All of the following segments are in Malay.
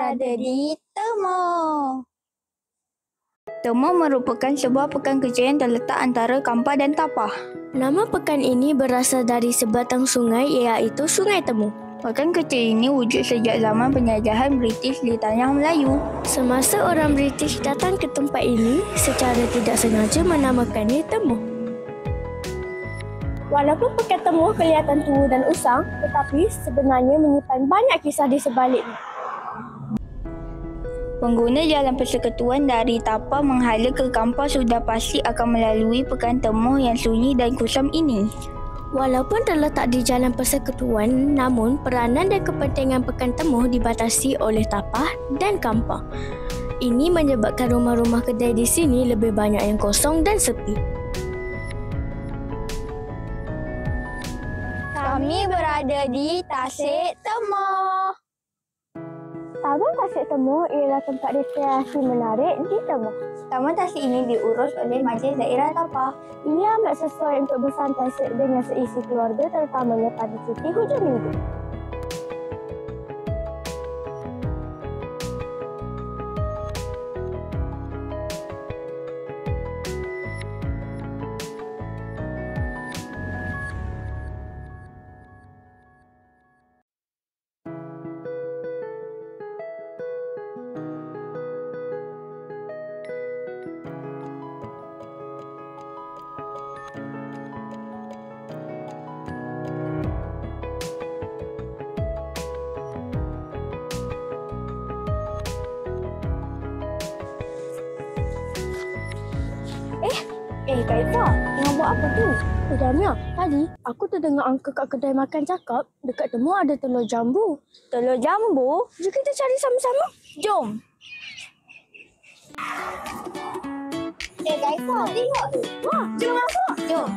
berada di Temo. Temo merupakan sebuah pekan kerja yang terletak antara Kampar dan Tapah. Nama pekan ini berasal dari sebatang sungai iaitu Sungai Temo. Pekan kerja ini wujud sejak zaman penjajahan British di Tanah Melayu. Semasa orang British datang ke tempat ini, secara tidak sengaja menamakannya Temo. Walaupun pekan Temo kelihatan tua dan usang, tetapi sebenarnya menyimpan banyak kisah di sebaliknya. Pengguna jalan persekutuan dari Tapah menghala ke Kampar sudah pasti akan melalui pekan Temo yang sunyi dan kusam ini. Walaupun terletak di jalan persekutuan, namun peranan dan kepentingan pekan Temo dibatasi oleh Tapah dan Kampar. Ini menyebabkan rumah-rumah kedai di sini lebih banyak yang kosong dan sepi. Kami berada di Tasik Temo. Taman Tasik Temo ialah tempat rekreasi menarik di Temo. Taman Tasik ini diurus oleh Majlis Daerah Tapah. Ia amat sesuai untuk bersantai dengan seisi keluarga, terutamanya pada cuti hujung minggu. Kak Ifa, tengah buat apa tu? Dania, tadi aku terdengar angka kat kedai makan cakap dekat Temo ada telur jambu. Telur jambu? Jom kita cari sama-sama. Jom. Kak Ifa, tengok tu. Wah, Jom masuk. Jom.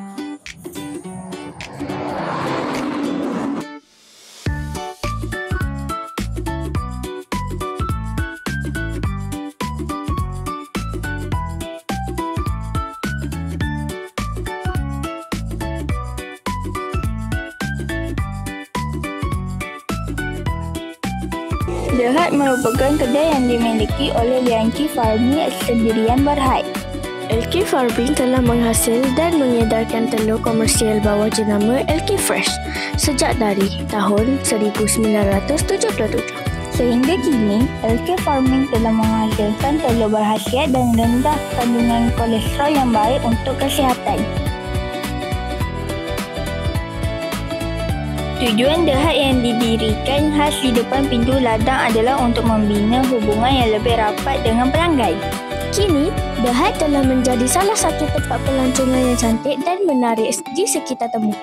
The Hut merupakan kedai yang dimiliki oleh Lianqi Farming Sendirian Berhad. LK Farming telah menghasil dan mengedarkan telur komersial bawah jenama LK Fresh sejak dari tahun 1977. Sehingga kini, LK Farming telah menghasilkan telur berkhasiat dan rendah kandungan kolesterol yang baik untuk kesihatan. Tujuan The Hut yang didirikan khas di depan pintu ladang adalah untuk membina hubungan yang lebih rapat dengan pelanggan. Kini, The Hut telah menjadi salah satu tempat pelancongan yang cantik dan menarik di sekitar Temo.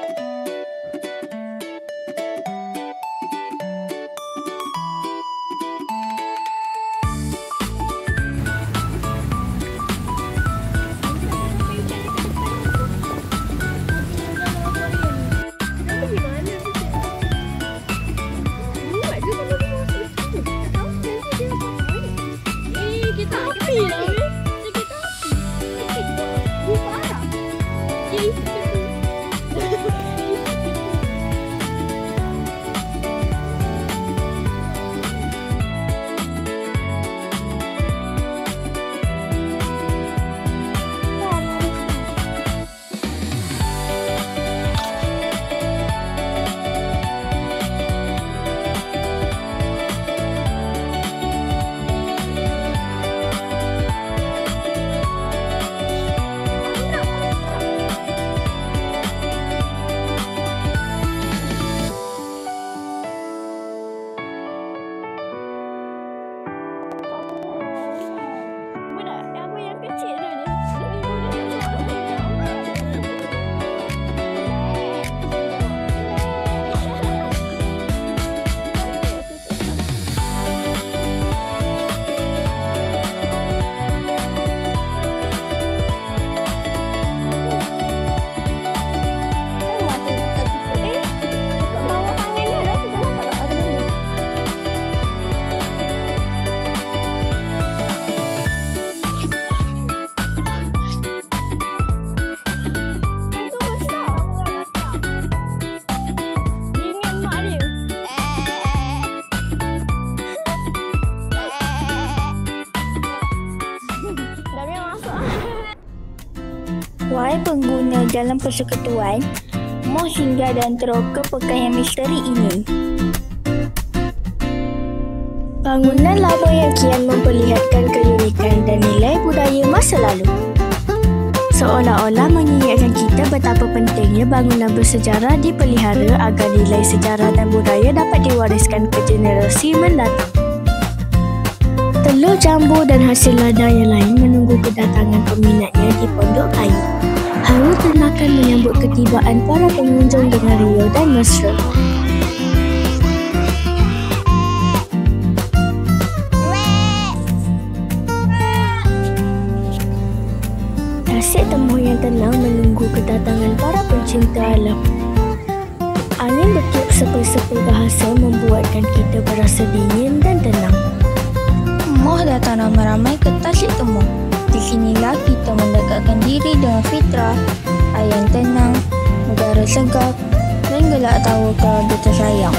Wahai pengguna jalan persekutuan, mohon singgah dan teroka pekan yang misteri ini. Bangunan lama yang kian memperlihatkan keunikan dan nilai budaya masa lalu. Seolah-olah mengingatkan kita betapa pentingnya bangunan bersejarah dipelihara agar nilai sejarah dan budaya dapat diwariskan ke generasi mendatang. Telur jambu dan hasil ladang yang lain menunggu kedatangan peminatnya di Pondok Kayu. Haru ternakan menyambut ketibaan para pengunjung dengan riuh dan mesra. Tasik temuh yang tenang menunggu kedatangan para pencinta alam. Angin bertiup sepoi-sepoi bahasa membuatkan kita berasa dingin dan tenang. Moh datang ramai-ramai ke Tasik Temuh. Di sinilah kita mendekatkan diri dengan fitrah, air yang tenang, udara segar dan gelak tawa keluarga tersayang.